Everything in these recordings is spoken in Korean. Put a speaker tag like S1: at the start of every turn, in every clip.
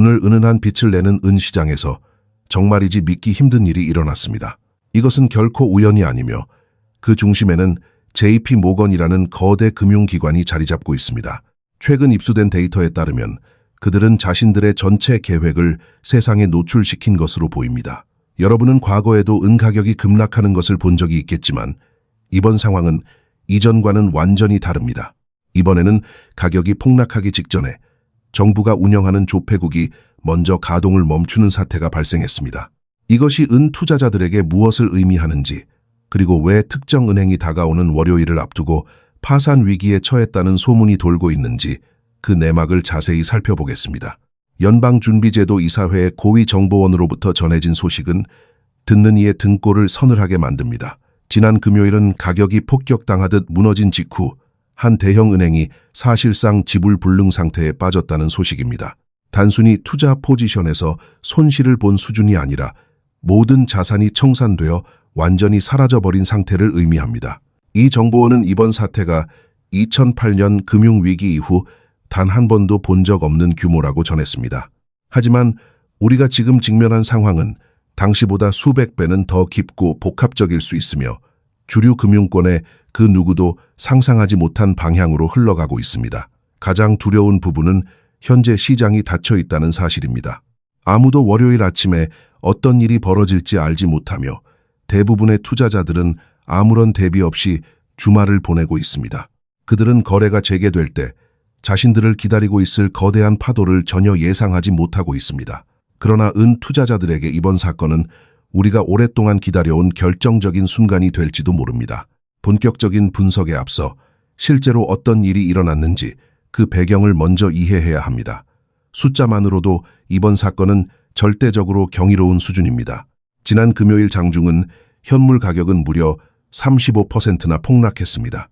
S1: 오늘 은은한 빛을 내는 은시장에서 정말이지 믿기 힘든 일이 일어났습니다. 이것은 결코 우연이 아니며 그 중심에는 JP 모건이라는 거대 금융기관이 자리 잡고 있습니다. 최근 입수된 데이터에 따르면 그들은 자신들의 전체 계획을 세상에 노출시킨 것으로 보입니다. 여러분은 과거에도 은 가격이 급락하는 것을 본 적이 있겠지만 이번 상황은 이전과는 완전히 다릅니다. 이번에는 가격이 폭락하기 직전에 정부가 운영하는 조폐국이 먼저 가동을 멈추는 사태가 발생했습니다. 이것이 은 투자자들에게 무엇을 의미하는지, 그리고 왜 특정 은행이 다가오는 월요일을 앞두고 파산 위기에 처했다는 소문이 돌고 있는지 그 내막을 자세히 살펴보겠습니다. 연방준비제도 이사회의 고위정보원으로부터 전해진 소식은 듣는 이의 등골을 서늘하게 만듭니다. 지난 금요일은 가격이 폭격당하듯 무너진 직후 한 대형 은행이 사실상 지불 불능 상태에 빠졌다는 소식입니다. 단순히 투자 포지션에서 손실을 본 수준이 아니라 모든 자산이 청산되어 완전히 사라져버린 상태를 의미합니다. 이 정보원은 이번 사태가 2008년 금융위기 이후 단 한 번도 본 적 없는 규모라고 전했습니다. 하지만 우리가 지금 직면한 상황은 당시보다 수백 배는 더 깊고 복합적일 수 있으며 주류 금융권의 그 누구도 상상하지 못한 방향으로 흘러가고 있습니다. 가장 두려운 부분은 현재 시장이 닫혀 있다는 사실입니다. 아무도 월요일 아침에 어떤 일이 벌어질지 알지 못하며 대부분의 투자자들은 아무런 대비 없이 주말을 보내고 있습니다. 그들은 거래가 재개될 때 자신들을 기다리고 있을 거대한 파도를 전혀 예상하지 못하고 있습니다. 그러나 은 투자자들에게 이번 사건은 우리가 오랫동안 기다려온 결정적인 순간이 될지도 모릅니다. 본격적인 분석에 앞서 실제로 어떤 일이 일어났는지 그 배경을 먼저 이해해야 합니다. 숫자만으로도 이번 사건은 절대적으로 경이로운 수준입니다. 지난 금요일 장중은 현물 가격은 무려 35%나 폭락했습니다.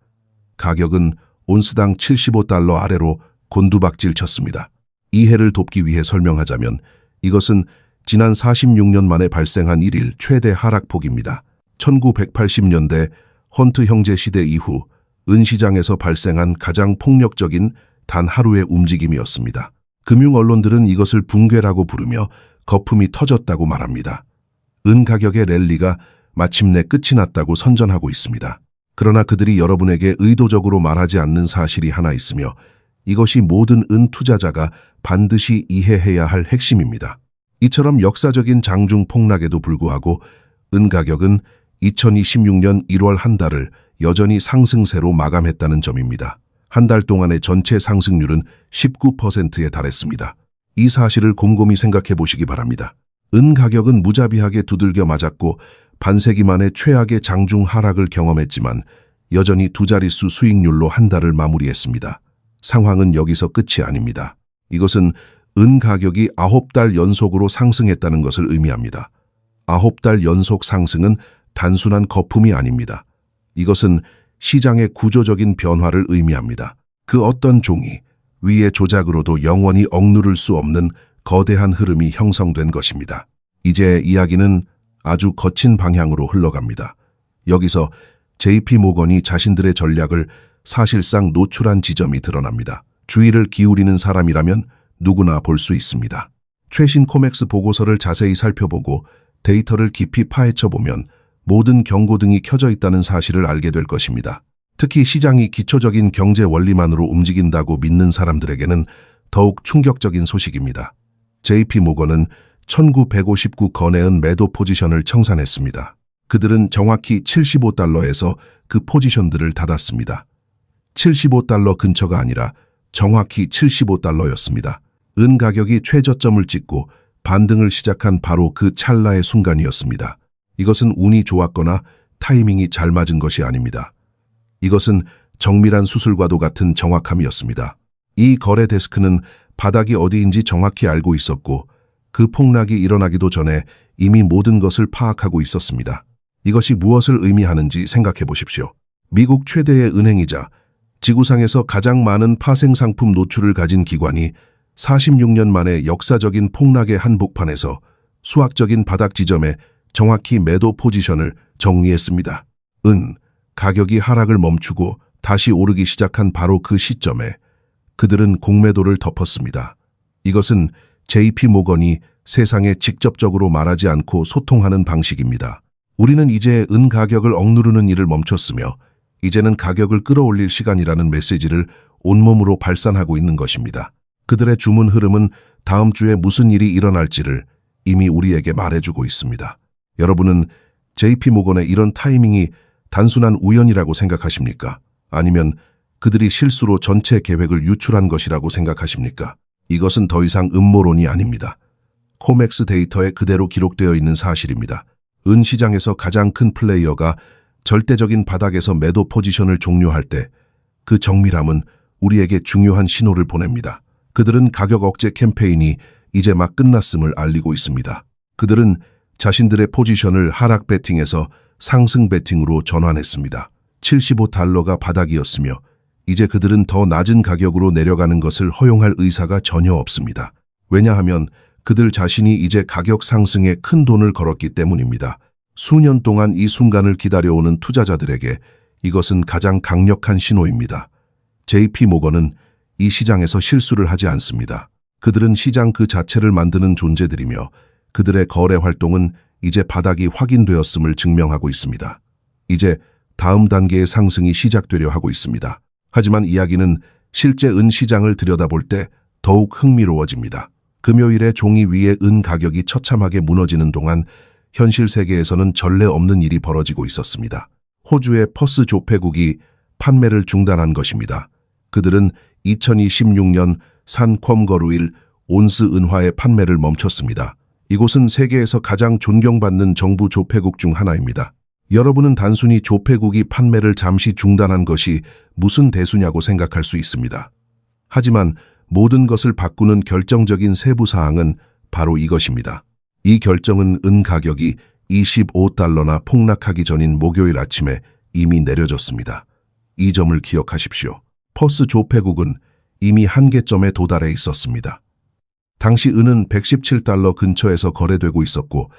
S1: 가격은 온스당 $75 아래로 곤두박질 쳤습니다. 이해를 돕기 위해 설명하자면 이것은 지난 46년 만에 발생한 일일 최대 하락폭입니다. 1980년대 헌트 형제 시대 이후 은시장에서 발생한 가장 폭력적인 단 하루의 움직임이었습니다. 금융 언론들은 이것을 붕괴라고 부르며 거품이 터졌다고 말합니다. 은 가격의 랠리가 마침내 끝이 났다고 선전하고 있습니다. 그러나 그들이 여러분에게 의도적으로 말하지 않는 사실이 하나 있으며 이것이 모든 은 투자자가 반드시 이해해야 할 핵심입니다. 이처럼 역사적인 장중 폭락에도 불구하고 은 가격은 2026년 1월 한 달을 여전히 상승세로 마감했다는 점입니다. 한 달 동안의 전체 상승률은 19%에 달했습니다. 이 사실을 곰곰이 생각해 보시기 바랍니다. 은 가격은 무자비하게 두들겨 맞았고 반세기 만에 최악의 장중 하락을 경험했지만 여전히 두 자릿수 수익률로 한 달을 마무리했습니다. 상황은 여기서 끝이 아닙니다. 이것은 은 가격이 9달 연속으로 상승했다는 것을 의미합니다. 9달 연속 상승은 단순한 거품이 아닙니다. 이것은 시장의 구조적인 변화를 의미합니다. 그 어떤 종이 위의 조작으로도 영원히 억누를 수 없는 거대한 흐름이 형성된 것입니다. 이제 이야기는 아주 거친 방향으로 흘러갑니다. 여기서 JP 모건이 자신들의 전략을 사실상 노출한 지점이 드러납니다. 주의를 기울이는 사람이라면 누구나 볼 수 있습니다. 최신 코맥스 보고서를 자세히 살펴보고 데이터를 깊이 파헤쳐보면 모든 경고등이 켜져 있다는 사실을 알게 될 것입니다. 특히 시장이 기초적인 경제 원리만으로 움직인다고 믿는 사람들에게는 더욱 충격적인 소식입니다. JP 모건은 1959건의 매도 포지션을 청산했습니다. 그들은 정확히 $75에서 그 포지션들을 닫았습니다. $75 근처가 아니라 정확히 $75였습니다. 은 가격이 최저점을 찍고 반등을 시작한 바로 그 찰나의 순간이었습니다. 이것은 운이 좋았거나 타이밍이 잘 맞은 것이 아닙니다. 이것은 정밀한 수술과도 같은 정확함이었습니다. 이 거래 데스크는 바닥이 어디인지 정확히 알고 있었고 그 폭락이 일어나기도 전에 이미 모든 것을 파악하고 있었습니다. 이것이 무엇을 의미하는지 생각해 보십시오. 미국 최대의 은행이자 지구상에서 가장 많은 파생상품 노출을 가진 기관이 46년 만에 역사적인 폭락의 한복판에서 수학적인 바닥 지점에 정확히 매도 포지션을 정리했습니다. 가격이 하락을 멈추고 다시 오르기 시작한 바로 그 시점에 그들은 공매도를 덮었습니다. 이것은 JP 모건이 세상에 직접적으로 말하지 않고 소통하는 방식입니다. 우리는 이제 은 가격을 억누르는 일을 멈췄으며 이제는 가격을 끌어올릴 시간이라는 메시지를 온몸으로 발산하고 있는 것입니다. 그들의 주문 흐름은 다음 주에 무슨 일이 일어날지를 이미 우리에게 말해주고 있습니다. 여러분은 JP 모건의 이런 타이밍이 단순한 우연이라고 생각하십니까? 아니면 그들이 실수로 전체 계획을 유출한 것이라고 생각하십니까? 이것은 더 이상 음모론이 아닙니다. 코맥스 데이터에 그대로 기록되어 있는 사실입니다. 은 시장에서 가장 큰 플레이어가 절대적인 바닥에서 매도 포지션을 종료할 때 그 정밀함은 우리에게 중요한 신호를 보냅니다. 그들은 가격 억제 캠페인이 이제 막 끝났음을 알리고 있습니다. 그들은 자신들의 포지션을 하락 베팅에서 상승 베팅으로 전환했습니다. 75달러가 바닥이었으며 이제 그들은 더 낮은 가격으로 내려가는 것을 허용할 의사가 전혀 없습니다. 왜냐하면 그들 자신이 이제 가격 상승에 큰 돈을 걸었기 때문입니다. 수년 동안 이 순간을 기다려오는 투자자들에게 이것은 가장 강력한 신호입니다. JP 모건은 이 시장에서 실수를 하지 않습니다. 그들은 시장 그 자체를 만드는 존재들이며 그들의 거래 활동은 이제 바닥이 확인되었음을 증명하고 있습니다. 이제 다음 단계의 상승이 시작되려 하고 있습니다. 하지만 이야기는 실제 은 시장을 들여다볼 때 더욱 흥미로워집니다. 금요일에 종이 위에 은 가격이 처참하게 무너지는 동안 현실 세계에서는 전례 없는 일이 벌어지고 있었습니다. 호주의 퍼스 조폐국이 판매를 중단한 것입니다. 그들은 2026년 산컴거루일 온스 은화의 판매를 멈췄습니다. 이곳은 세계에서 가장 존경받는 정부 조폐국 중 하나입니다. 여러분은 단순히 조폐국이 판매를 잠시 중단한 것이 무슨 대수냐고 생각할 수 있습니다. 하지만 모든 것을 바꾸는 결정적인 세부 사항은 바로 이것입니다. 이 결정은 은 가격이 25달러나 폭락하기 전인 목요일 아침에 이미 내려졌습니다. 이 점을 기억하십시오. 퍼스 조폐국은 이미 한계점에 도달해 있었습니다. 당시 은은 117달러 근처에서 거래되고 있었고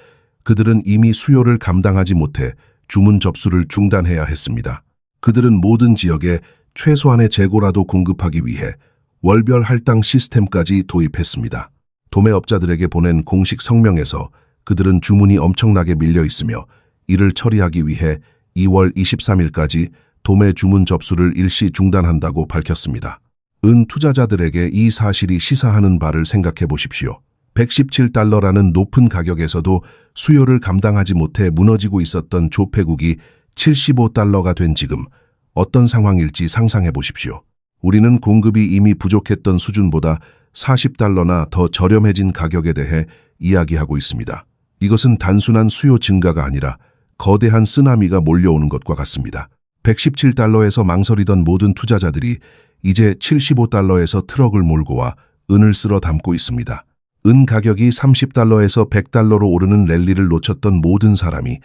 S1: 그들은 이미 수요를 감당하지 못해 주문 접수를 중단해야 했습니다. 그들은 모든 지역에 최소한의 재고라도 공급하기 위해 월별 할당 시스템까지 도입했습니다. 도매업자들에게 보낸 공식 성명에서 그들은 주문이 엄청나게 밀려 있으며 이를 처리하기 위해 2월 23일까지 도매 주문 접수를 일시 중단한다고 밝혔습니다. 은 투자자들에게 이 사실이 시사하는 바를 생각해 보십시오. 117달러라는 높은 가격에서도 수요를 감당하지 못해 무너지고 있었던 조폐국이 75달러가 된 지금 어떤 상황일지 상상해 보십시오. 우리는 공급이 이미 부족했던 수준보다 40달러나 더 저렴해진 가격에 대해 이야기하고 있습니다. 이것은 단순한 수요 증가가 아니라 거대한 쓰나미가 몰려오는 것과 같습니다. 117달러에서 망설이던 모든 투자자들이 이제 75달러에서 트럭을 몰고 와 은을 쓸어 담고 있습니다. 은 가격이 30달러에서 100달러로 오르는 랠리를 놓쳤던 모든 사람이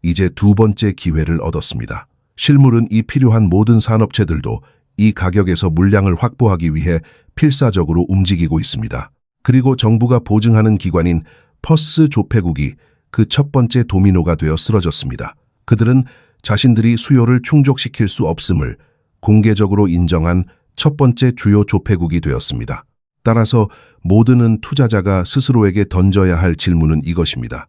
S1: 이제 두 번째 기회를 얻었습니다. 실물은 필요한 모든 산업체들도 이 가격에서 물량을 확보하기 위해 필사적으로 움직이고 있습니다. 그리고 정부가 보증하는 기관인 퍼스 조폐국이 그 첫 번째 도미노가 되어 쓰러졌습니다. 그들은 자신들이 수요를 충족시킬 수 없음을 공개적으로 인정한 첫 번째 주요 조폐국이 되었습니다. 따라서 모든 투자자가 스스로에게 던져야 할 질문은 이것입니다.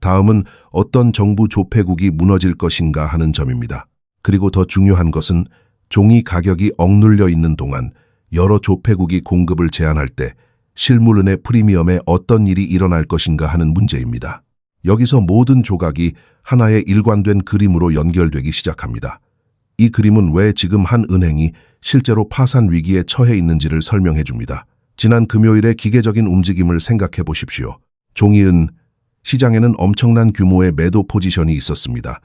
S1: 다음은 어떤 정부 조폐국이 무너질 것인가 하는 점입니다. 그리고 더 중요한 것은 종이 가격이 억눌려 있는 동안 여러 조폐국이 공급을 제한할 때 실물은의 프리미엄에 어떤 일이 일어날 것인가 하는 문제입니다. 여기서 모든 조각이 하나의 일관된 그림으로 연결되기 시작합니다. 이 그림은 왜 지금 한 은행이 실제로 파산 위기에 처해 있는지를 설명해 줍니다. 지난 금요일의 기계적인 움직임을 생각해 보십시오. 종이은 시장에는 엄청난 규모의 매도 포지션이 있었습니다.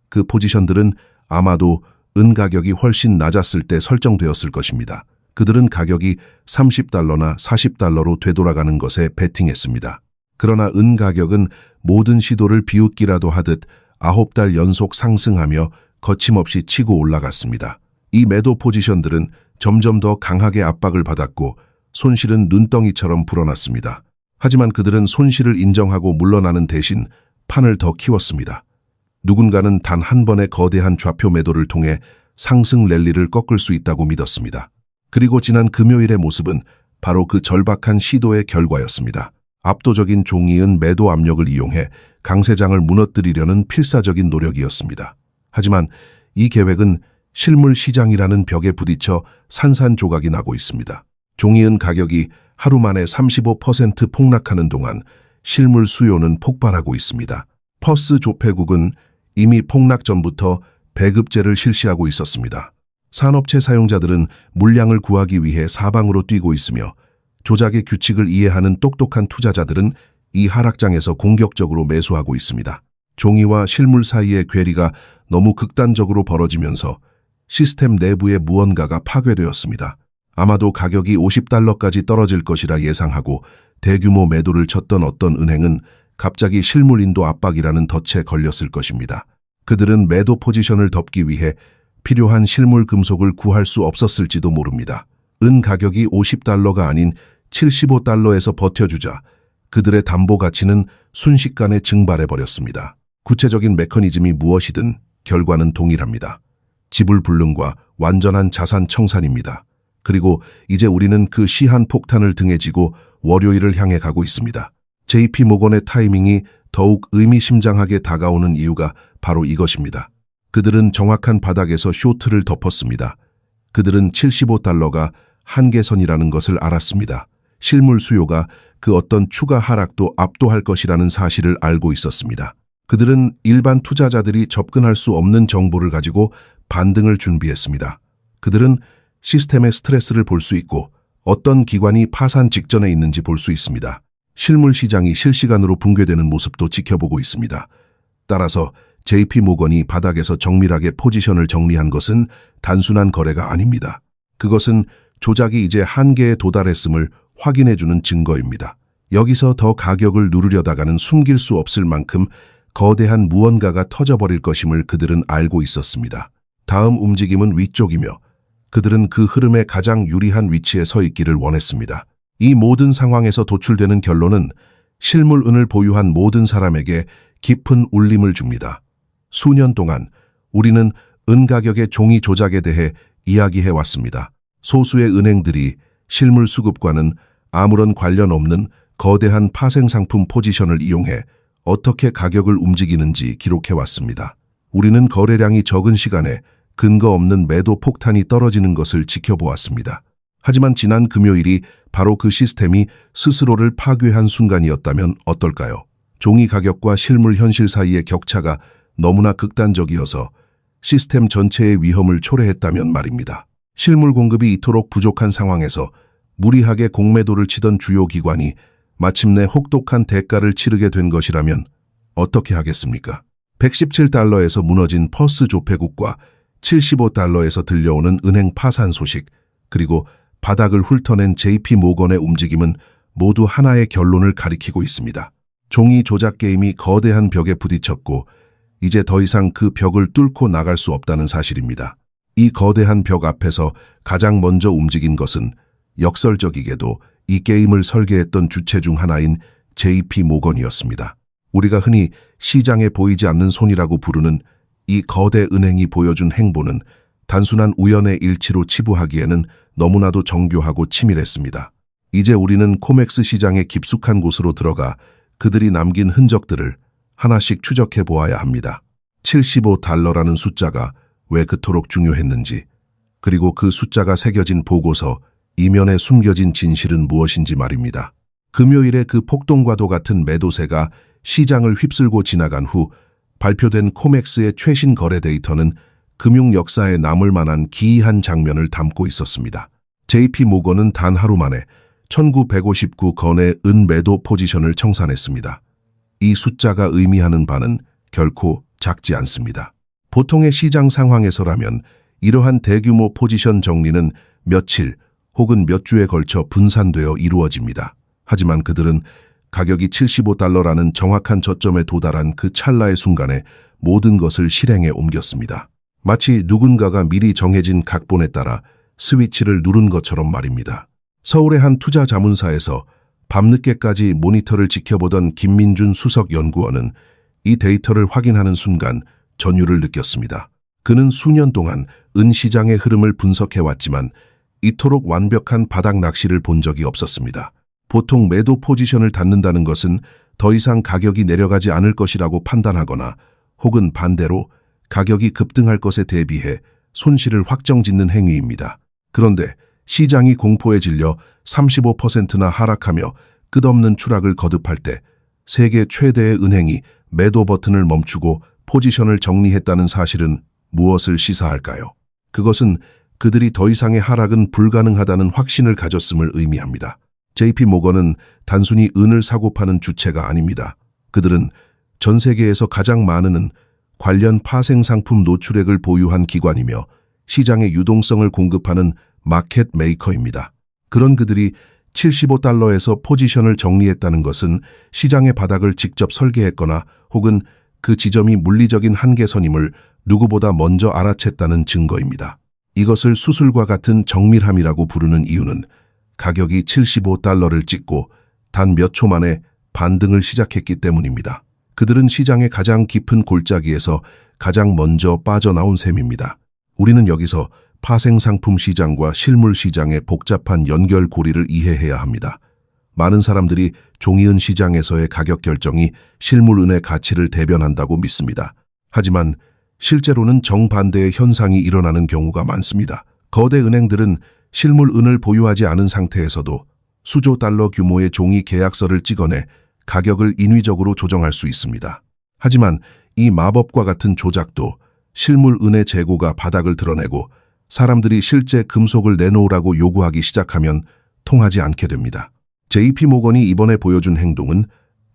S1: 그 포지션들은 아마도 은 가격이 훨씬 낮았을 때 설정되었을 것입니다. 그들은 가격이 30달러나 40달러로 되돌아가는 것에 베팅했습니다. 그러나 은 가격은 모든 시도를 비웃기라도 하듯 9달 연속 상승하며 거침없이 치고 올라갔습니다. 이 매도 포지션들은 점점 더 강하게 압박을 받았고 손실은 눈덩이처럼 불어났습니다. 하지만 그들은 손실을 인정하고 물러나는 대신 판을 더 키웠습니다. 누군가는 단 한 번의 거대한 좌표 매도를 통해 상승 랠리를 꺾을 수 있다고 믿었습니다. 그리고 지난 금요일의 모습은 바로 그 절박한 시도의 결과였습니다. 압도적인 종이은 매도 압력을 이용해 강세장을 무너뜨리려는 필사적인 노력이었습니다. 하지만 이 계획은 실물 시장이라는 벽에 부딪혀 산산조각이 나고 있습니다. 종이은 가격이 하루 만에 35% 폭락하는 동안 실물 수요는 폭발하고 있습니다. 퍼스 조폐국은 이미 폭락 전부터 배급제를 실시하고 있었습니다. 산업체 사용자들은 물량을 구하기 위해 사방으로 뛰고 있으며 조작의 규칙을 이해하는 똑똑한 투자자들은 이 하락장에서 공격적으로 매수하고 있습니다. 종이와 실물 사이의 괴리가 너무 극단적으로 벌어지면서 시스템 내부의 무언가가 파괴되었습니다. 아마도 가격이 $50까지 떨어질 것이라 예상하고 대규모 매도를 쳤던 어떤 은행은 갑자기 실물 인도 압박이라는 덫에 걸렸을 것입니다. 그들은 매도 포지션을 덮기 위해 필요한 실물 금속을 구할 수 없었을지도 모릅니다. 은 가격이 $50가 아닌 $75에서 버텨주자 그들의 담보 가치는 순식간에 증발해버렸습니다. 구체적인 메커니즘이 무엇이든 결과는 동일합니다. 지불 불능과 완전한 자산 청산입니다. 그리고 이제 우리는 그 시한 폭탄을 등에 지고 월요일을 향해 가고 있습니다. JP 모건의 타이밍이 더욱 의미심장하게 다가오는 이유가 바로 이것입니다. 그들은 정확한 바닥에서 쇼트를 덮었습니다. 그들은 $75가 한계선이라는 것을 알았습니다. 실물 수요가 그 어떤 추가 하락도 압도할 것이라는 사실을 알고 있었습니다. 그들은 일반 투자자들이 접근할 수 없는 정보를 가지고 반등을 준비했습니다. 그들은 시스템의 스트레스를 볼 수 있고 어떤 기관이 파산 직전에 있는지 볼 수 있습니다. 실물 시장이 실시간으로 붕괴되는 모습도 지켜보고 있습니다. 따라서 JP 모건이 바닥에서 정밀하게 포지션을 정리한 것은 단순한 거래가 아닙니다. 그것은 조작이 이제 한계에 도달했음을 확인해주는 증거입니다. 여기서 더 가격을 누르려다가는 숨길 수 없을 만큼 거대한 무언가가 터져버릴 것임을 그들은 알고 있었습니다. 다음 움직임은 위쪽이며 그들은 그 흐름에 가장 유리한 위치에 서 있기를 원했습니다. 이 모든 상황에서 도출되는 결론은 실물 은을 보유한 모든 사람에게 깊은 울림을 줍니다. 수년 동안 우리는 은 가격의 종이 조작에 대해 이야기해왔습니다. 소수의 은행들이 실물 수급과는 아무런 관련 없는 거대한 파생상품 포지션을 이용해 어떻게 가격을 움직이는지 기록해왔습니다. 우리는 거래량이 적은 시간에 근거 없는 매도 폭탄이 떨어지는 것을 지켜보았습니다. 하지만 지난 금요일이 바로 그 시스템이 스스로를 파괴한 순간이었다면 어떨까요? 종이 가격과 실물 현실 사이의 격차가 너무나 극단적이어서 시스템 전체의 위험을 초래했다면 말입니다. 실물 공급이 이토록 부족한 상황에서 무리하게 공매도를 치던 주요 기관이 마침내 혹독한 대가를 치르게 된 것이라면 어떻게 하겠습니까? $117에서 무너진 퍼스 조폐국과 $75에서 들려오는 은행 파산 소식, 그리고 바닥을 훑어낸 JP 모건의 움직임은 모두 하나의 결론을 가리키고 있습니다. 종이 조작 게임이 거대한 벽에 부딪혔고 이제 더 이상 그 벽을 뚫고 나갈 수 없다는 사실입니다. 이 거대한 벽 앞에서 가장 먼저 움직인 것은 역설적이게도 이 게임을 설계했던 주체 중 하나인 JP 모건이었습니다. 우리가 흔히 시장에 보이지 않는 손이라고 부르는 이 거대 은행이 보여준 행보는 단순한 우연의 일치로 치부하기에는 너무나도 정교하고 치밀했습니다. 이제 우리는 코맥스 시장의 깊숙한 곳으로 들어가 그들이 남긴 흔적들을 하나씩 추적해 보아야 합니다. $75라는 숫자가 왜 그토록 중요했는지, 그리고 그 숫자가 새겨진 보고서 이면에 숨겨진 진실은 무엇인지 말입니다. 금요일에 그 폭동과도 같은 매도세가 시장을 휩쓸고 지나간 후 발표된 코맥스의 최신 거래 데이터는 금융 역사에 남을 만한 기이한 장면을 담고 있었습니다. JP 모건은 단 하루 만에 1959건의 은 매도 포지션을 청산했습니다. 이 숫자가 의미하는 바는 결코 작지 않습니다. 보통의 시장 상황에서라면 이러한 대규모 포지션 정리는 며칠 혹은 몇 주에 걸쳐 분산되어 이루어집니다. 하지만 그들은 가격이 $75라는 정확한 저점에 도달한 그 찰나의 순간에 모든 것을 실행에 옮겼습니다. 마치 누군가가 미리 정해진 각본에 따라 스위치를 누른 것처럼 말입니다. 서울의 한 투자 자문사에서 밤늦게까지 모니터를 지켜보던 김민준 수석 연구원은 이 데이터를 확인하는 순간 전율을 느꼈습니다. 그는 수년 동안 은 시장의 흐름을 분석해왔지만 이토록 완벽한 바닥 낚시를 본 적이 없었습니다. 보통 매도 포지션을 닫는다는 것은 더 이상 가격이 내려가지 않을 것이라고 판단하거나 혹은 반대로 가격이 급등할 것에 대비해 손실을 확정짓는 행위입니다. 그런데 시장이 공포에 질려 35%나 하락하며 끝없는 추락을 거듭할 때 세계 최대의 은행이 매도 버튼을 멈추고 포지션을 정리했다는 사실은 무엇을 시사할까요? 그것은 그들이 더 이상의 하락은 불가능하다는 확신을 가졌음을 의미합니다. JP 모건은 단순히 은을 사고 파는 주체가 아닙니다. 그들은 전 세계에서 가장 많은 은 관련 파생 상품 노출액을 보유한 기관이며 시장의 유동성을 공급하는 마켓 메이커입니다. 그런 그들이 75달러에서 포지션을 정리했다는 것은 시장의 바닥을 직접 설계했거나 혹은 그 지점이 물리적인 한계선임을 누구보다 먼저 알아챘다는 증거입니다. 이것을 수술과 같은 정밀함이라고 부르는 이유는 가격이 75달러를 찍고 단 몇 초 만에 반등을 시작했기 때문입니다. 그들은 시장의 가장 깊은 골짜기에서 가장 먼저 빠져나온 셈입니다. 우리는 여기서 파생상품 시장과 실물 시장의 복잡한 연결고리를 이해해야 합니다. 많은 사람들이 종이은 시장에서의 가격 결정이 실물은의 가치를 대변한다고 믿습니다. 하지만 실제로는 정반대의 현상이 일어나는 경우가 많습니다. 거대 은행들은 실물은을 보유하지 않은 상태에서도 수조 달러 규모의 종이 계약서를 찍어내 가격을 인위적으로 조정할 수 있습니다. 하지만 이 마법과 같은 조작도 실물은의 재고가 바닥을 드러내고 사람들이 실제 금속을 내놓으라고 요구하기 시작하면 통하지 않게 됩니다. JP 모건이 이번에 보여준 행동은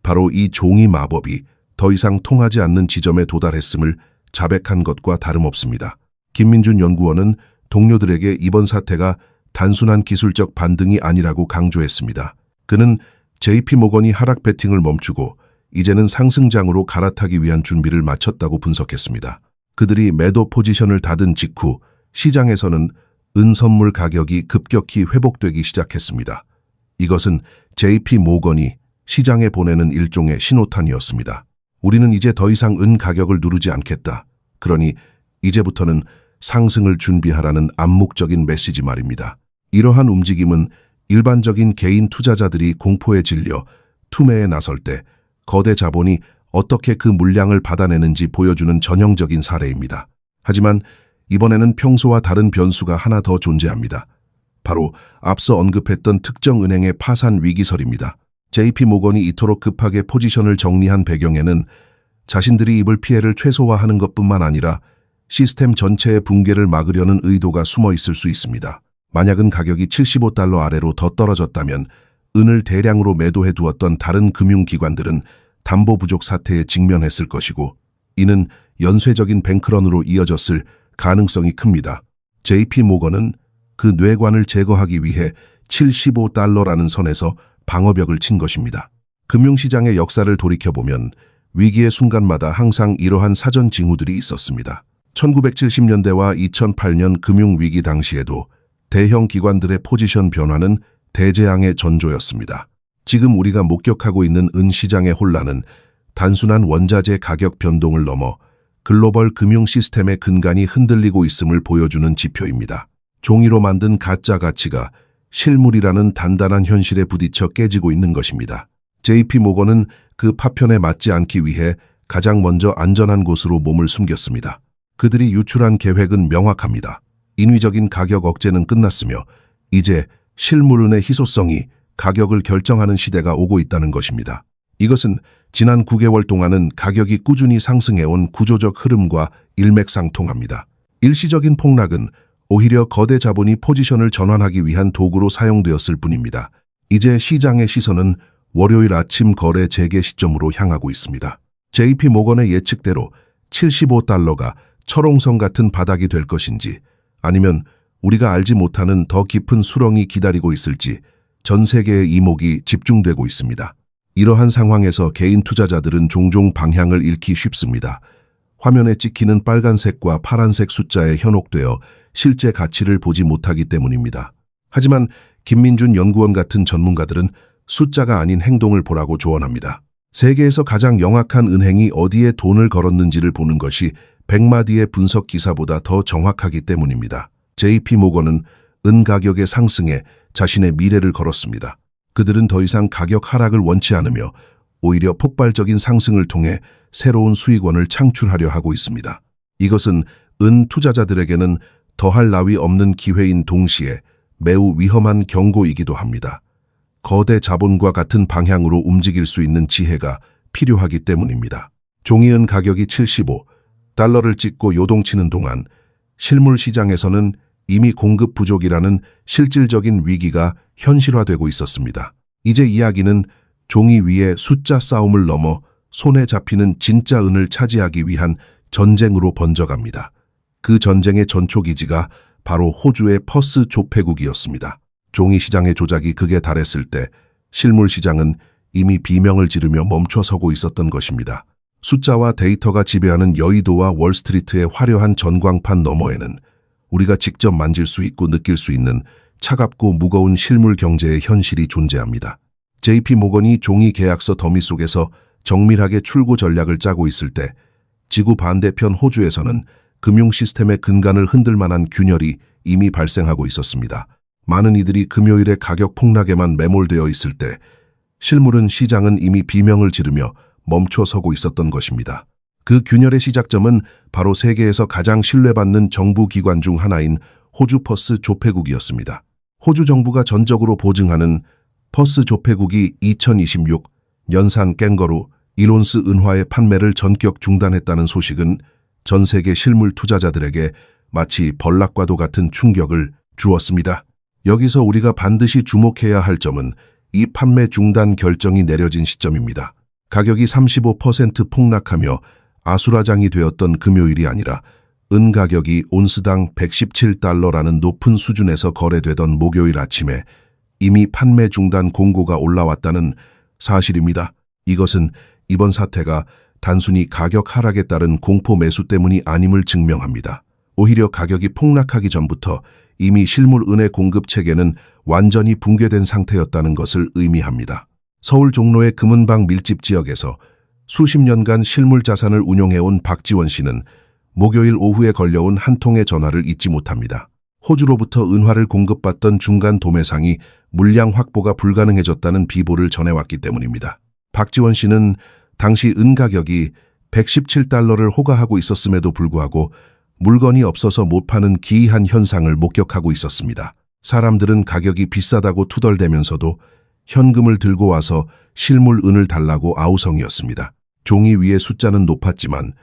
S1: 바로 이 종이 마법이 더 이상 통하지 않는 지점에 도달했음을 자백한 것과 다름없습니다. 김민준 연구원은 동료들에게 이번 사태가 단순한 기술적 반등이 아니라고 강조했습니다. 그는 JP 모건이 하락 배팅을 멈추고 이제는 상승장으로 갈아타기 위한 준비를 마쳤다고 분석했습니다. 그들이 매도 포지션을 닫은 직후 시장에서는 은 선물 가격이 급격히 회복되기 시작했습니다. 이것은 JP 모건이 시장에 보내는 일종의 신호탄이었습니다. 우리는 이제 더 이상 은 가격을 누르지 않겠다. 그러니 이제부터는 상승을 준비하라는 암묵적인 메시지 말입니다. 이러한 움직임은 일반적인 개인 투자자들이 공포에 질려 투매에 나설 때 거대 자본이 어떻게 그 물량을 받아내는지 보여주는 전형적인 사례입니다. 하지만 이번에는 평소와 다른 변수가 하나 더 존재합니다. 바로 앞서 언급했던 특정 은행의 파산 위기설입니다. JP 모건이 이토록 급하게 포지션을 정리한 배경에는 자신들이 입을 피해를 최소화하는 것뿐만 아니라 시스템 전체의 붕괴를 막으려는 의도가 숨어 있을 수 있습니다. 만약은 가격이 75달러 아래로 더 떨어졌다면 은을 대량으로 매도해 두었던 다른 금융기관들은 담보 부족 사태에 직면했을 것이고 이는 연쇄적인 뱅크런으로 이어졌을 가능성이 큽니다. JP 모건은 그 뇌관을 제거하기 위해 75달러라는 선에서 방어벽을 친 것입니다. 금융시장의 역사를 돌이켜보면 위기의 순간마다 항상 이러한 사전 징후들이 있었습니다. 1970년대와 2008년 금융위기 당시에도 대형 기관들의 포지션 변화는 대재앙의 전조였습니다. 지금 우리가 목격하고 있는 은 시장의 혼란은 단순한 원자재 가격 변동을 넘어 글로벌 금융 시스템의 근간이 흔들리고 있음을 보여주는 지표입니다. 종이로 만든 가짜 가치가 실물이라는 단단한 현실에 부딪혀 깨지고 있는 것입니다. JP 모건은 그 파편에 맞지 않기 위해 가장 먼저 안전한 곳으로 몸을 숨겼습니다. 그들이 유출한 계획은 명확합니다. 인위적인 가격 억제는 끝났으며 이제 실물은의 희소성이 가격을 결정하는 시대가 오고 있다는 것입니다. 이것은 지난 9개월 동안은 가격이 꾸준히 상승해온 구조적 흐름과 일맥상통합니다. 일시적인 폭락은 오히려 거대 자본이 포지션을 전환하기 위한 도구로 사용되었을 뿐입니다. 이제 시장의 시선은 월요일 아침 거래 재개 시점으로 향하고 있습니다. JP 모건의 예측대로 75달러가 철옹성 같은 바닥이 될 것인지 아니면 우리가 알지 못하는 더 깊은 수렁이 기다리고 있을지 전 세계의 이목이 집중되고 있습니다. 이러한 상황에서 개인 투자자들은 종종 방향을 잃기 쉽습니다. 화면에 찍히는 빨간색과 파란색 숫자에 현혹되어 실제 가치를 보지 못하기 때문입니다. 하지만 김민준 연구원 같은 전문가들은 숫자가 아닌 행동을 보라고 조언합니다. 세계에서 가장 영악한 은행이 어디에 돈을 걸었는지를 보는 것이 100마디의 분석 기사보다 더 정확하기 때문입니다. JP 모건은 은 가격의 상승에 자신의 미래를 걸었습니다. 그들은 더 이상 가격 하락을 원치 않으며 오히려 폭발적인 상승을 통해 새로운 수익원을 창출하려 하고 있습니다. 이것은 은 투자자들에게는 더할 나위 없는 기회인 동시에 매우 위험한 경고이기도 합니다. 거대 자본과 같은 방향으로 움직일 수 있는 지혜가 필요하기 때문입니다. 종이은 가격이 75달러를 찍고 요동치는 동안 실물 시장에서는 이미 공급 부족이라는 실질적인 위기가 현실화되고 있었습니다. 이제 이야기는 종이 위에 숫자 싸움을 넘어 손에 잡히는 진짜 은을 차지하기 위한 전쟁으로 번져갑니다. 그 전쟁의 전초기지가 바로 호주의 퍼스 조폐국이었습니다. 종이 시장의 조작이 극에 달했을 때 실물 시장은 이미 비명을 지르며 멈춰서고 있었던 것입니다. 숫자와 데이터가 지배하는 여의도와 월스트리트의 화려한 전광판 너머에는 우리가 직접 만질 수 있고 느낄 수 있는 차갑고 무거운 실물 경제의 현실이 존재합니다. JP 모건이 종이 계약서 더미 속에서 정밀하게 출고 전략을 짜고 있을 때 지구 반대편 호주에서는 금융 시스템의 근간을 흔들 만한 균열이 이미 발생하고 있었습니다. 많은 이들이 금요일의 가격 폭락에만 매몰되어 있을 때 실물은 시장은 이미 비명을 지르며 멈춰서고 있었던 것입니다. 그 균열의 시작점은 바로 세계에서 가장 신뢰받는 정부 기관 중 하나인 호주 퍼스 조폐국이었습니다. 호주 정부가 전적으로 보증하는 퍼스 조폐국이 2026 연산 깽거루 1온스 은화의 판매를 전격 중단했다는 소식은 전 세계 실물 투자자들에게 마치 벌락과도 같은 충격을 주었습니다. 여기서 우리가 반드시 주목해야 할 점은 이 판매 중단 결정이 내려진 시점입니다. 가격이 35% 폭락하며 아수라장이 되었던 금요일이 아니라 은 가격이 온스당 117달러라는 높은 수준에서 거래되던 목요일 아침에 이미 판매 중단 공고가 올라왔다는 사실입니다. 이것은 이번 사태가 단순히 가격 하락에 따른 공포 매수 때문이 아님을 증명합니다. 오히려 가격이 폭락하기 전부터 이미 실물 은의 공급 체계는 완전히 붕괴된 상태였다는 것을 의미합니다. 서울 종로의 금은방 밀집 지역에서 수십 년간 실물 자산을 운용해온 박지원 씨는 목요일 오후에 걸려온 한 통의 전화를 잊지 못합니다. 호주로부터 은화를 공급받던 중간 도매상이 물량 확보가 불가능해졌다는 비보를 전해왔기 때문입니다. 박지원 씨는 당시 은 가격이 117달러를 호가하고 있었음에도 불구하고 물건이 없어서 못 파는 기이한 현상을 목격하고 있었습니다. 사람들은 가격이 비싸다고 투덜대면서도 현금을 들고 와서 실물 은을 달라고 아우성이었습니다. 종이 위의 숫자는 높았지만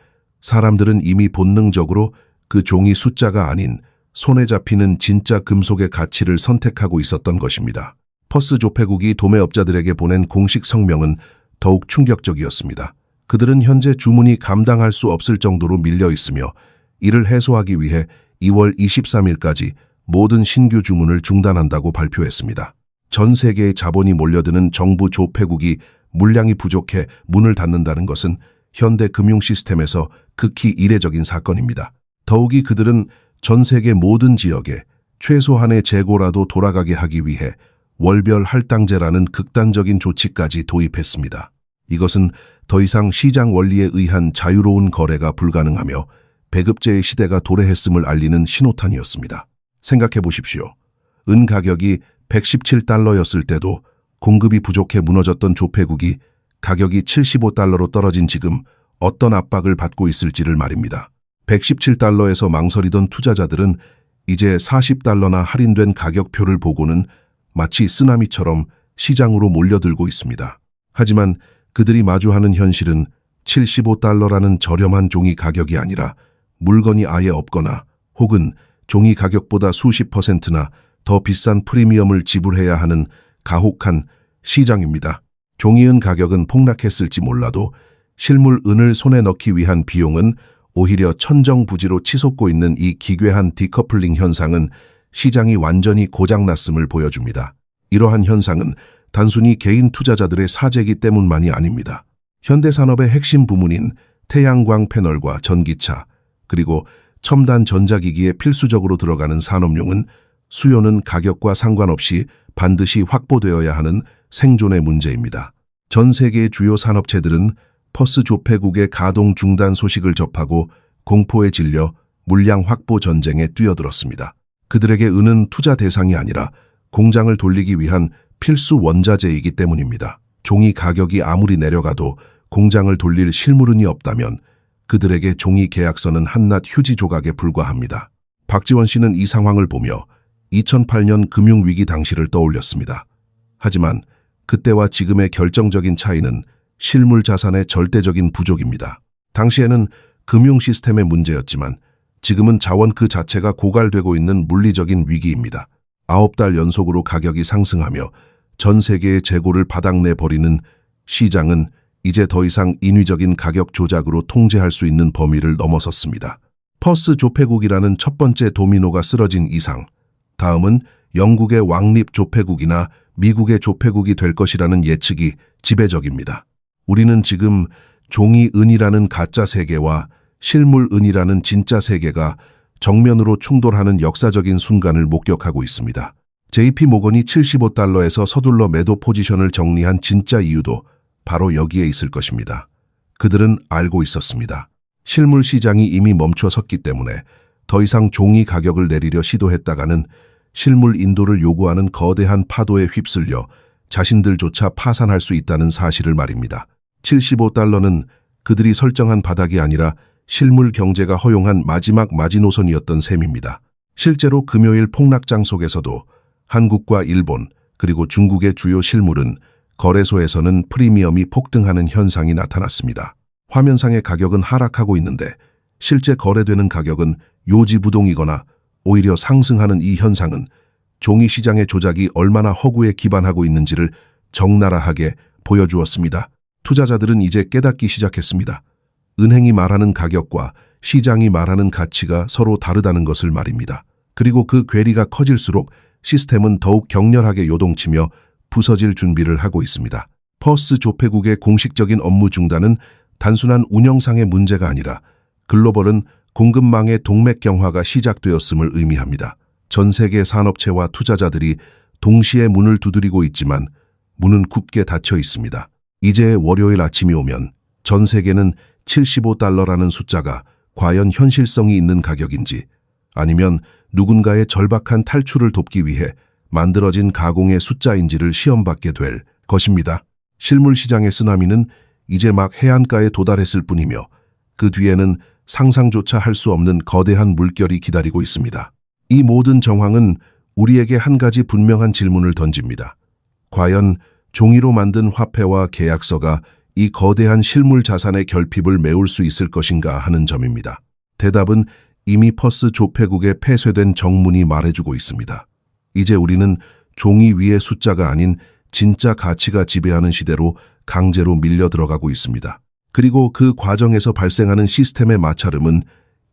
S1: 사람들은 이미 본능적으로 그 종이 숫자가 아닌 손에 잡히는 진짜 금속의 가치를 선택하고 있었던 것입니다. 퍼스 조폐국이 도매업자들에게 보낸 공식 성명은 더욱 충격적이었습니다. 그들은 현재 주문이 감당할 수 없을 정도로 밀려 있으며 이를 해소하기 위해 2월 23일까지 모든 신규 주문을 중단한다고 발표했습니다. 전 세계의 자본이 몰려드는 정부 조폐국이 물량이 부족해 문을 닫는다는 것은 현대 금융 시스템에서 극히 이례적인 사건입니다. 더욱이 그들은 전 세계 모든 지역에 최소한의 재고라도 돌아가게 하기 위해 월별 할당제라는 극단적인 조치까지 도입했습니다. 이것은 더 이상 시장 원리에 의한 자유로운 거래가 불가능하며 배급제의 시대가 도래했음을 알리는 신호탄이었습니다. 생각해 보십시오. 은 가격이 117달러였을 때도 공급이 부족해 무너졌던 조폐국이 가격이 75달러로 떨어진 지금 어떤 압박을 받고 있을지를 말입니다. 117달러에서 망설이던 투자자들은 이제 40달러나 할인된 가격표를 보고는 마치 쓰나미처럼 시장으로 몰려들고 있습니다. 하지만 그들이 마주하는 현실은 75달러라는 저렴한 종이 가격이 아니라 물건이 아예 없거나 혹은 종이 가격보다 수십 %나 더 비싼 프리미엄을 지불해야 하는 가혹한 시장입니다. 종이은 가격은 폭락했을지 몰라도 실물 은을 손에 넣기 위한 비용은 오히려 천정부지로 치솟고 있는 이 기괴한 디커플링 현상은 시장이 완전히 고장났음을 보여줍니다. 이러한 현상은 단순히 개인 투자자들의 사재기 때문만이 아닙니다. 현대산업의 핵심 부문인 태양광 패널과 전기차, 그리고 첨단 전자기기에 필수적으로 들어가는 산업용은 수요는 가격과 상관없이 반드시 확보되어야 하는 생존의 문제입니다. 전 세계의 주요 산업체들은 퍼스 조폐국의 가동 중단 소식을 접하고 공포에 질려 물량 확보 전쟁에 뛰어들었습니다. 그들에게 은은 투자 대상이 아니라 공장을 돌리기 위한 필수 원자재이기 때문입니다. 종이 가격이 아무리 내려가도 공장을 돌릴 실물은이 없다면 그들에게 종이 계약서는 한낱 휴지 조각에 불과합니다. 박지원 씨는 이 상황을 보며 2008년 금융위기 당시를 떠올렸습니다. 하지만 그때와 지금의 결정적인 차이는 실물 자산의 절대적인 부족입니다. 당시에는 금융 시스템의 문제였지만 지금은 자원 그 자체가 고갈되고 있는 물리적인 위기입니다. 9달 연속으로 가격이 상승하며 전 세계의 재고를 바닥내 버리는 시장은 이제 더 이상 인위적인 가격 조작으로 통제할 수 있는 범위를 넘어섰습니다. 퍼스 조폐국이라는 첫 번째 도미노가 쓰러진 이상, 다음은 영국의 왕립 조폐국이나 미국의 조폐국이 될 것이라는 예측이 지배적입니다. 우리는 지금 종이 은이라는 가짜 세계와 실물 은이라는 진짜 세계가 정면으로 충돌하는 역사적인 순간을 목격하고 있습니다. JP 모건이 75달러에서 서둘러 매도 포지션을 정리한 진짜 이유도 바로 여기에 있을 것입니다. 그들은 알고 있었습니다. 실물 시장이 이미 멈춰 섰기 때문에 더 이상 종이 가격을 내리려 시도했다가는 실물 인도를 요구하는 거대한 파도에 휩쓸려 자신들조차 파산할 수 있다는 사실을 말입니다. 75달러는 그들이 설정한 바닥이 아니라 실물 경제가 허용한 마지막 마지노선이었던 셈입니다. 실제로 금요일 폭락장 속에서도 한국과 일본 그리고 중국의 주요 실물은 거래소에서는 프리미엄이 폭등하는 현상이 나타났습니다. 화면상의 가격은 하락하고 있는데 실제 거래되는 가격은 요지부동이거나 오히려 상승하는 이 현상은 종이 시장의 조작이 얼마나 허구에 기반하고 있는지를 적나라하게 보여주었습니다. 투자자들은 이제 깨닫기 시작했습니다. 은행이 말하는 가격과 시장이 말하는 가치가 서로 다르다는 것을 말입니다. 그리고 그 괴리가 커질수록 시스템은 더욱 격렬하게 요동치며 부서질 준비를 하고 있습니다. 퍼스 조폐국의 공식적인 업무 중단은 단순한 운영상의 문제가 아니라 글로벌은 공급망의 동맥경화가 시작되었음을 의미합니다. 전 세계 산업체와 투자자들이 동시에 문을 두드리고 있지만 문은 굳게 닫혀 있습니다. 이제 월요일 아침이 오면 전 세계는 75달러라는 숫자가 과연 현실성이 있는 가격인지 아니면 누군가의 절박한 탈출을 돕기 위해 만들어진 가공의 숫자인지를 시험받게 될 것입니다. 실물 시장의 쓰나미는 이제 막 해안가에 도달했을 뿐이며 그 뒤에는 상상조차 할 수 없는 거대한 물결이 기다리고 있습니다. 이 모든 정황은 우리에게 한 가지 분명한 질문을 던집니다. 과연 종이로 만든 화폐와 계약서가 이 거대한 실물 자산의 결핍을 메울 수 있을 것인가 하는 점입니다. 대답은 이미 퍼스 조폐국에 폐쇄된 정문이 말해주고 있습니다. 이제 우리는 종이 위의 숫자가 아닌 진짜 가치가 지배하는 시대로 강제로 밀려 들어가고 있습니다. 그리고 그 과정에서 발생하는 시스템의 마찰음은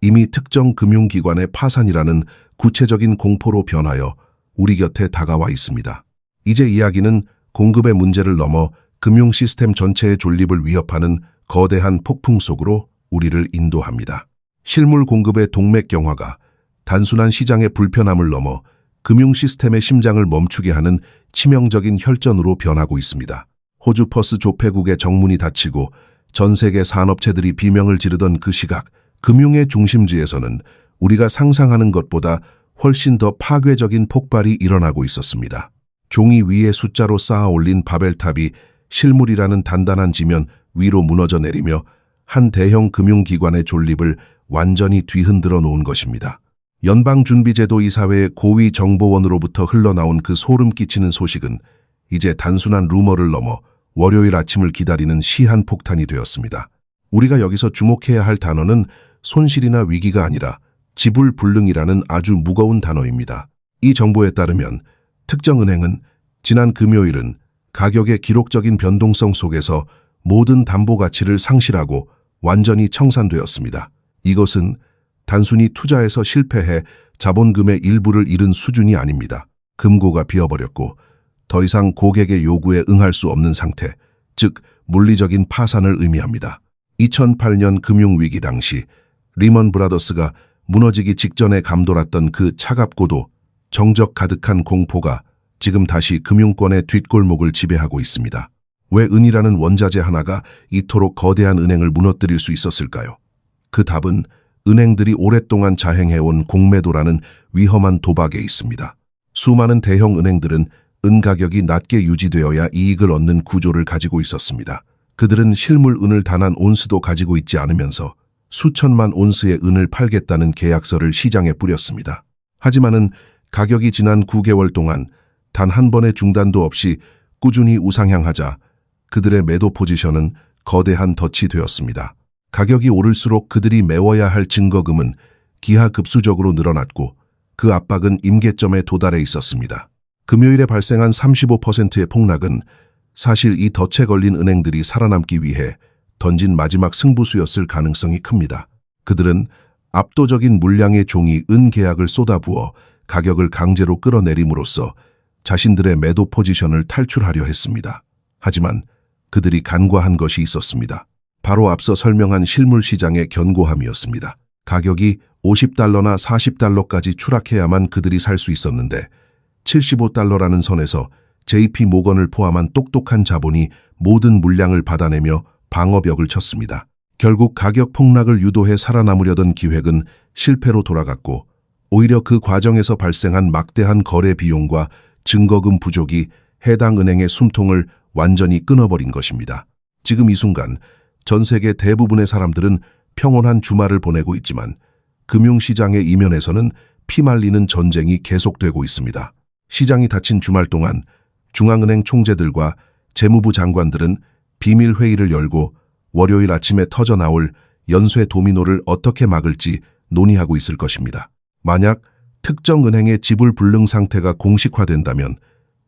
S1: 이미 특정 금융기관의 파산이라는 구체적인 공포로 변하여 우리 곁에 다가와 있습니다. 이제 이야기는 공급의 문제를 넘어 금융 시스템 전체의 존립을 위협하는 거대한 폭풍 속으로 우리를 인도합니다. 실물 공급의 동맥경화가 단순한 시장의 불편함을 넘어 금융 시스템의 심장을 멈추게 하는 치명적인 혈전으로 변하고 있습니다. 호주 퍼스 조폐국의 정문이 닫히고 전 세계 산업체들이 비명을 지르던 그 시각, 금융의 중심지에서는 우리가 상상하는 것보다 훨씬 더 파괴적인 폭발이 일어나고 있었습니다. 종이 위에 숫자로 쌓아 올린 바벨탑이 실물이라는 단단한 지면 위로 무너져 내리며 한 대형 금융기관의 존립을 완전히 뒤흔들어 놓은 것입니다. 연방준비제도 이사회의 고위 정보원으로부터 흘러나온 그 소름 끼치는 소식은 이제 단순한 루머를 넘어 월요일 아침을 기다리는 시한폭탄이 되었습니다. 우리가 여기서 주목해야 할 단어는 손실이나 위기가 아니라 지불불능이라는 아주 무거운 단어입니다. 이 정보에 따르면 특정 은행은 지난 금요일은 가격의 기록적인 변동성 속에서 모든 담보 가치를 상실하고 완전히 청산되었습니다. 이것은 단순히 투자에서 실패해 자본금의 일부를 잃은 수준이 아닙니다. 금고가 비어버렸고 더 이상 고객의 요구에 응할 수 없는 상태, 즉 물리적인 파산을 의미합니다. 2008년 금융위기 당시 리먼 브라더스가 무너지기 직전에 감돌았던 그 차갑고도 정적 가득한 공포가 지금 다시 금융권의 뒷골목을 지배하고 있습니다. 왜 은이라는 원자재 하나가 이토록 거대한 은행을 무너뜨릴 수 있었을까요? 그 답은 은행들이 오랫동안 자행해온 공매도라는 위험한 도박에 있습니다. 수많은 대형 은행들은 은 가격이 낮게 유지되어야 이익을 얻는 구조를 가지고 있었습니다. 그들은 실물 은을 단 한 온스도 가지고 있지 않으면서 수천만 온스의 은을 팔겠다는 계약서를 시장에 뿌렸습니다. 하지만은 가격이 지난 9개월 동안 단 한 번의 중단도 없이 꾸준히 우상향하자 그들의 매도 포지션은 거대한 덫이 되었습니다. 가격이 오를수록 그들이 메워야 할 증거금은 기하급수적으로 늘어났고 그 압박은 임계점에 도달해 있었습니다. 금요일에 발생한 35%의 폭락은 사실 이 덫에 걸린 은행들이 살아남기 위해 던진 마지막 승부수였을 가능성이 큽니다. 그들은 압도적인 물량의 종이 은 계약을 쏟아부어 가격을 강제로 끌어내림으로써 자신들의 매도 포지션을 탈출하려 했습니다. 하지만 그들이 간과한 것이 있었습니다. 바로 앞서 설명한 실물 시장의 견고함이었습니다. 가격이 $50나 $40까지 추락해야만 그들이 살 수 있었는데 $75라는 선에서 JP 모건을 포함한 똑똑한 자본이 모든 물량을 받아내며 방어벽을 쳤습니다. 결국 가격 폭락을 유도해 살아남으려던 기획은 실패로 돌아갔고 오히려 그 과정에서 발생한 막대한 거래 비용과 증거금 부족이 해당 은행의 숨통을 완전히 끊어버린 것입니다. 지금 이 순간 전 세계 대부분의 사람들은 평온한 주말을 보내고 있지만 금융시장의 이면에서는 피말리는 전쟁이 계속되고 있습니다. 시장이 닫힌 주말 동안 중앙은행 총재들과 재무부 장관들은 비밀 회의를 열고 월요일 아침에 터져나올 연쇄 도미노를 어떻게 막을지 논의하고 있을 것입니다. 만약 특정 은행의 지불 불능 상태가 공식화된다면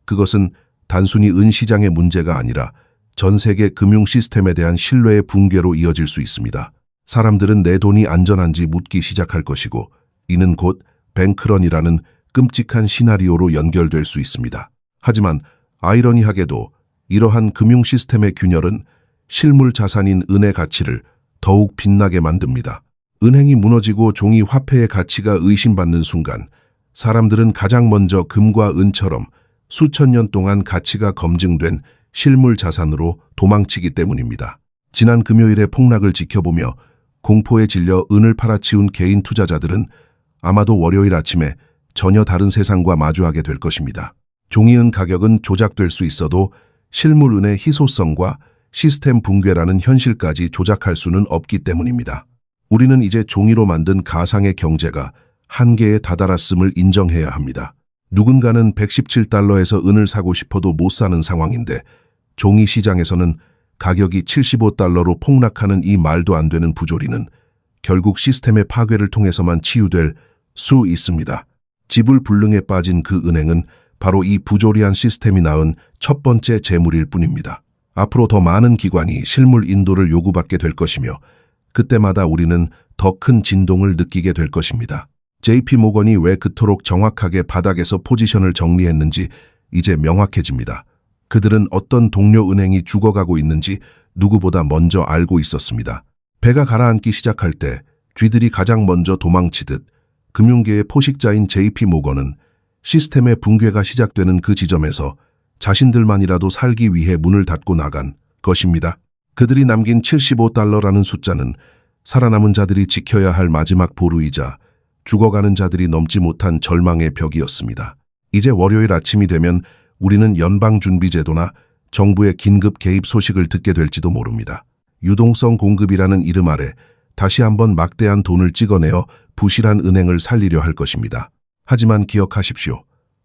S1: 그것은 단순히 은 시장의 문제가 아니라 전 세계 금융 시스템에 대한 신뢰의 붕괴로 이어질 수 있습니다. 사람들은 내 돈이 안전한지 묻기 시작할 것이고 이는 곧 뱅크런이라는 끔찍한 시나리오로 연결될 수 있습니다. 하지만 아이러니하게도 이러한 금융 시스템의 균열은 실물 자산인 은의 가치를 더욱 빛나게 만듭니다. 은행이 무너지고 종이 화폐의 가치가 의심받는 순간 사람들은 가장 먼저 금과 은처럼 수천 년 동안 가치가 검증된 실물 자산으로 도망치기 때문입니다. 지난 금요일의 폭락을 지켜보며 공포에 질려 은을 팔아치운 개인 투자자들은 아마도 월요일 아침에 전혀 다른 세상과 마주하게 될 것입니다. 종이은 가격은 조작될 수 있어도 실물 은의 희소성과 시스템 붕괴라는 현실까지 조작할 수는 없기 때문입니다. 우리는 이제 종이로 만든 가상의 경제가 한계에 다다랐음을 인정해야 합니다. 누군가는 $117에서 은을 사고 싶어도 못 사는 상황인데 종이 시장에서는 가격이 $75로 폭락하는 이 말도 안 되는 부조리는 결국 시스템의 파괴를 통해서만 치유될 수 있습니다. 지불 불능에 빠진 그 은행은 바로 이 부조리한 시스템이 낳은 첫 번째 재물일 뿐입니다. 앞으로 더 많은 기관이 실물 인도를 요구받게 될 것이며 그때마다 우리는 더 큰 진동을 느끼게 될 것입니다. JP 모건이 왜 그토록 정확하게 바닥에서 포지션을 정리했는지 이제 명확해집니다. 그들은 어떤 동료 은행이 죽어가고 있는지 누구보다 먼저 알고 있었습니다. 배가 가라앉기 시작할 때 쥐들이 가장 먼저 도망치듯 금융계의 포식자인 JP 모건은 시스템의 붕괴가 시작되는 그 지점에서 자신들만이라도 살기 위해 문을 닫고 나간 것입니다. 그들이 남긴 $75라는 숫자는 살아남은 자들이 지켜야 할 마지막 보루이자 죽어가는 자들이 넘지 못한 절망의 벽이었습니다. 이제 월요일 아침이 되면 우리는 연방준비제도나 정부의 긴급 개입 소식을 듣게 될지도 모릅니다. 유동성 공급이라는 이름 아래 다시 한번 막대한 돈을 찍어내어 부실한 은행을 살리려 할 것입니다. 하지만 기억하십시오.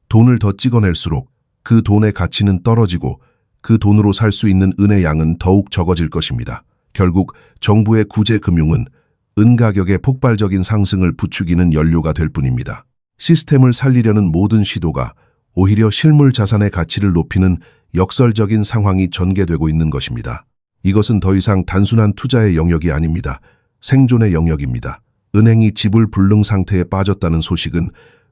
S1: 돈을 더 찍어낼수록 그 돈의 가치는 떨어지고 그 돈으로 살 수 있는 은의 양은 더욱 적어질 것입니다. 결국 정부의 구제 금융은 은 가격의 폭발적인 상승을 부추기는 연료가 될 뿐입니다. 시스템을 살리려는 모든 시도가 오히려 실물 자산의 가치를 높이는 역설적인 상황이 전개되고 있는 것입니다. 이것은 더 이상 단순한 투자의 영역이 아닙니다. 생존의 영역입니다. 은행이 지불 불능 상태에 빠졌다는 소식은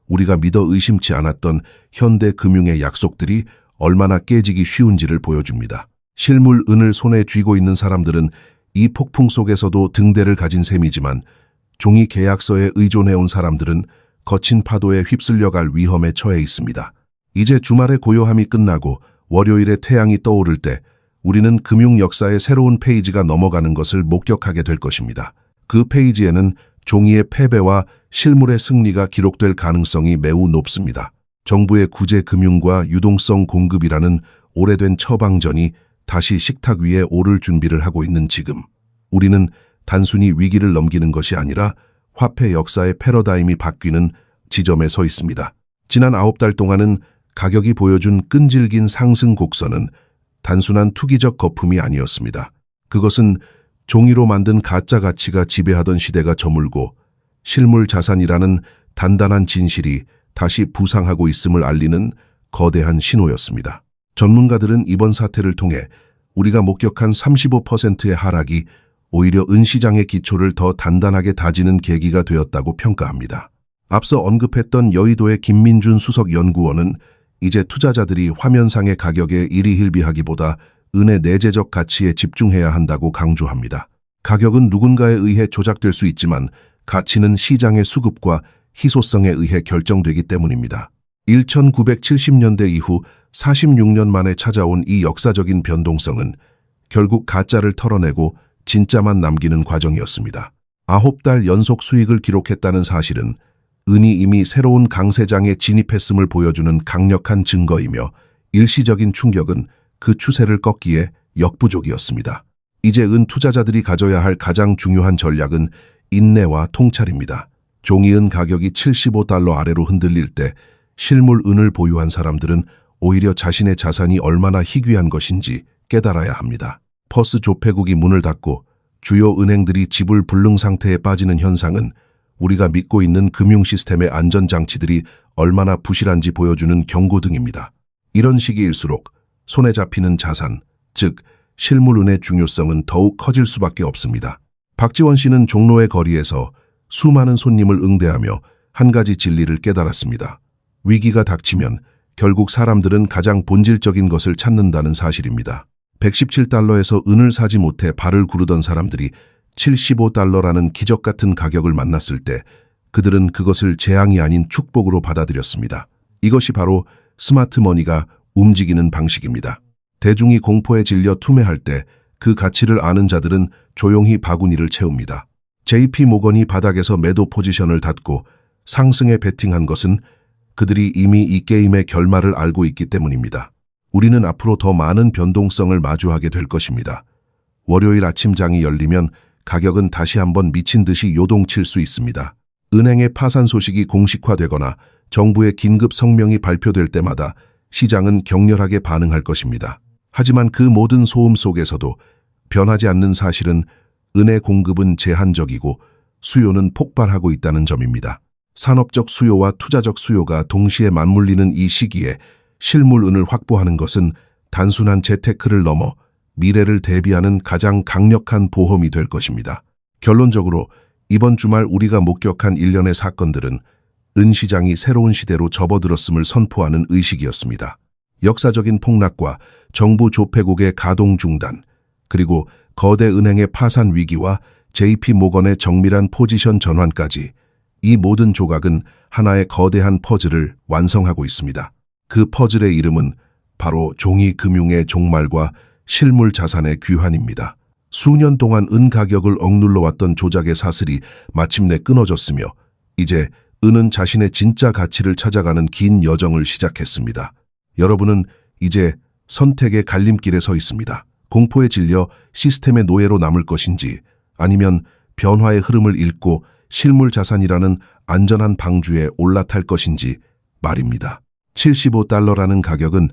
S1: 우리가 믿어 의심치 않았던 현대 금융의 약속들이 얼마나 깨지기 쉬운지를 보여줍니다. 실물 은을 손에 쥐고 있는 사람들은 이 폭풍 속에서도 등대를 가진 셈이지만 종이 계약서에 의존해온 사람들은 거친 파도에 휩쓸려 갈 위험에 처해 있습니다. 이제 주말의 고요함이 끝나고 월요일에 태양이 떠오를 때 우리는 금융 역사의 새로운 페이지가 넘어가는 것을 목격하게 될 것입니다. 그 페이지에는 종이의 패배와 실물의 승리가 기록될 가능성이 매우 높습니다. 정부의 구제 금융과 유동성 공급이라는 오래된 처방전이 다시 식탁 위에 오를 준비를 하고 있는 지금, 우리는 단순히 위기를 넘기는 것이 아니라 화폐 역사의 패러다임이 바뀌는 지점에 서 있습니다. 지난 9달 동안은 가격이 보여준 끈질긴 상승 곡선은 단순한 투기적 거품이 아니었습니다. 그것은 종이로 만든 가짜 가치가 지배하던 시대가 저물고 실물 자산이라는 단단한 진실이 다시 부상하고 있음을 알리는 거대한 신호였습니다. 전문가들은 이번 사태를 통해 우리가 목격한 35%의 하락이 오히려 은시장의 기초를 더 단단하게 다지는 계기가 되었다고 평가합니다. 앞서 언급했던 여의도의 김민준 수석 연구원은 이제 투자자들이 화면상의 가격에 일희일비하기보다 은의 내재적 가치에 집중해야 한다고 강조합니다. 가격은 누군가에 의해 조작될 수 있지만 가치는 시장의 수급과 희소성에 의해 결정되기 때문입니다. 1970년대 이후 46년 만에 찾아온 이 역사적인 변동성은 결국 가짜를 털어내고 진짜만 남기는 과정이었습니다. 9달 연속 수익을 기록했다는 사실은 은이 이미 새로운 강세장에 진입했음을 보여주는 강력한 증거이며 일시적인 충격은 그 추세를 꺾기에 역부족이었습니다. 이제 은 투자자들이 가져야 할 가장 중요한 전략은 인내와 통찰입니다. 종이은 가격이 $75 아래로 흔들릴 때 실물 은을 보유한 사람들은 오히려 자신의 자산이 얼마나 희귀한 것인지 깨달아야 합니다. 퍼스 조폐국이 문을 닫고 주요 은행들이 지불 불능 상태에 빠지는 현상은 우리가 믿고 있는 금융 시스템의 안전장치들이 얼마나 부실한지 보여주는 경고등입니다. 이런 시기일수록 손에 잡히는 자산, 즉 실물은의 중요성은 더욱 커질 수밖에 없습니다. 박지원 씨는 종로의 거리에서 수많은 손님을 응대하며 한 가지 진리를 깨달았습니다. 위기가 닥치면 결국 사람들은 가장 본질적인 것을 찾는다는 사실입니다. $117에서 은을 사지 못해 발을 구르던 사람들이 $75라는 기적 같은 가격을 만났을 때 그들은 그것을 재앙이 아닌 축복으로 받아들였습니다. 이것이 바로 스마트 머니가 움직이는 방식입니다. 대중이 공포에 질려 투매할 때 그 가치를 아는 자들은 조용히 바구니를 채웁니다. JP 모건이 바닥에서 매도 포지션을 닫고 상승에 베팅한 것은 그들이 이미 이 게임의 결말을 알고 있기 때문입니다. 우리는 앞으로 더 많은 변동성을 마주하게 될 것입니다. 월요일 아침장이 열리면 가격은 다시 한번 미친 듯이 요동칠 수 있습니다. 은행의 파산 소식이 공식화되거나 정부의 긴급 성명이 발표될 때마다 시장은 격렬하게 반응할 것입니다. 하지만 그 모든 소음 속에서도 변하지 않는 사실은 은의 공급은 제한적이고 수요는 폭발하고 있다는 점입니다. 산업적 수요와 투자적 수요가 동시에 맞물리는 이 시기에 실물은을 확보하는 것은 단순한 재테크를 넘어 미래를 대비하는 가장 강력한 보험이 될 것입니다. 결론적으로 이번 주말 우리가 목격한 일련의 사건들은 은 시장이 새로운 시대로 접어들었음을 선포하는 의식이었습니다. 역사적인 폭락과 정부 조폐국의 가동 중단, 그리고 거대 은행의 파산 위기와 JP 모건의 정밀한 포지션 전환까지 이 모든 조각은 하나의 거대한 퍼즐을 완성하고 있습니다. 그 퍼즐의 이름은 바로 종이 금융의 종말과 실물 자산의 귀환입니다. 수년 동안 은 가격을 억눌러 왔던 조작의 사슬이 마침내 끊어졌으며 이제 은은 자신의 진짜 가치를 찾아가는 긴 여정을 시작했습니다. 여러분은 이제 선택의 갈림길에 서 있습니다. 공포에 질려 시스템의 노예로 남을 것인지 아니면 변화의 흐름을 읽고 실물 자산이라는 안전한 방주에 올라탈 것인지 말입니다. $75라는 가격은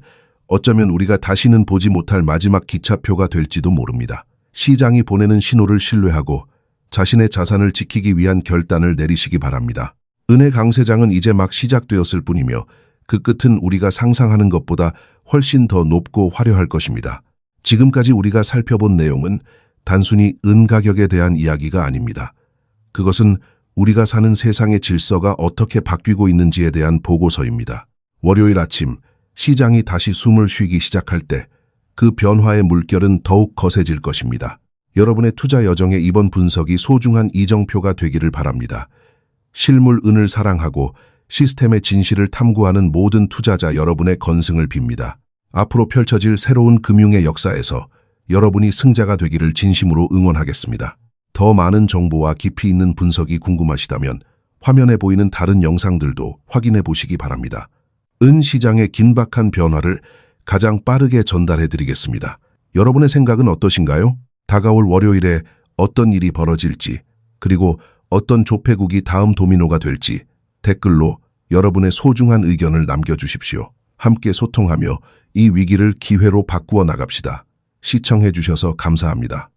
S1: 어쩌면 우리가 다시는 보지 못할 마지막 기차표가 될지도 모릅니다. 시장이 보내는 신호를 신뢰하고 자신의 자산을 지키기 위한 결단을 내리시기 바랍니다. 은의 강세장은 이제 막 시작되었을 뿐이며 그 끝은 우리가 상상하는 것보다 훨씬 더 높고 화려할 것입니다. 지금까지 우리가 살펴본 내용은 단순히 은 가격에 대한 이야기가 아닙니다. 그것은 우리가 사는 세상의 질서가 어떻게 바뀌고 있는지에 대한 보고서입니다. 월요일 아침 시장이 다시 숨을 쉬기 시작할 때 그 변화의 물결은 더욱 거세질 것입니다. 여러분의 투자 여정에 이번 분석이 소중한 이정표가 되기를 바랍니다. 실물 은을 사랑하고 시스템의 진실을 탐구하는 모든 투자자 여러분의 건승을 빕니다. 앞으로 펼쳐질 새로운 금융의 역사에서 여러분이 승자가 되기를 진심으로 응원하겠습니다. 더 많은 정보와 깊이 있는 분석이 궁금하시다면 화면에 보이는 다른 영상들도 확인해 보시기 바랍니다. 은 시장의 긴박한 변화를 가장 빠르게 전달해 드리겠습니다. 여러분의 생각은 어떠신가요? 다가올 월요일에 어떤 일이 벌어질지, 그리고 어떤 조폐국이 다음 도미노가 될지 댓글로 여러분의 소중한 의견을 남겨주십시오. 함께 소통하며 이 위기를 기회로 바꾸어 나갑시다. 시청해 주셔서 감사합니다.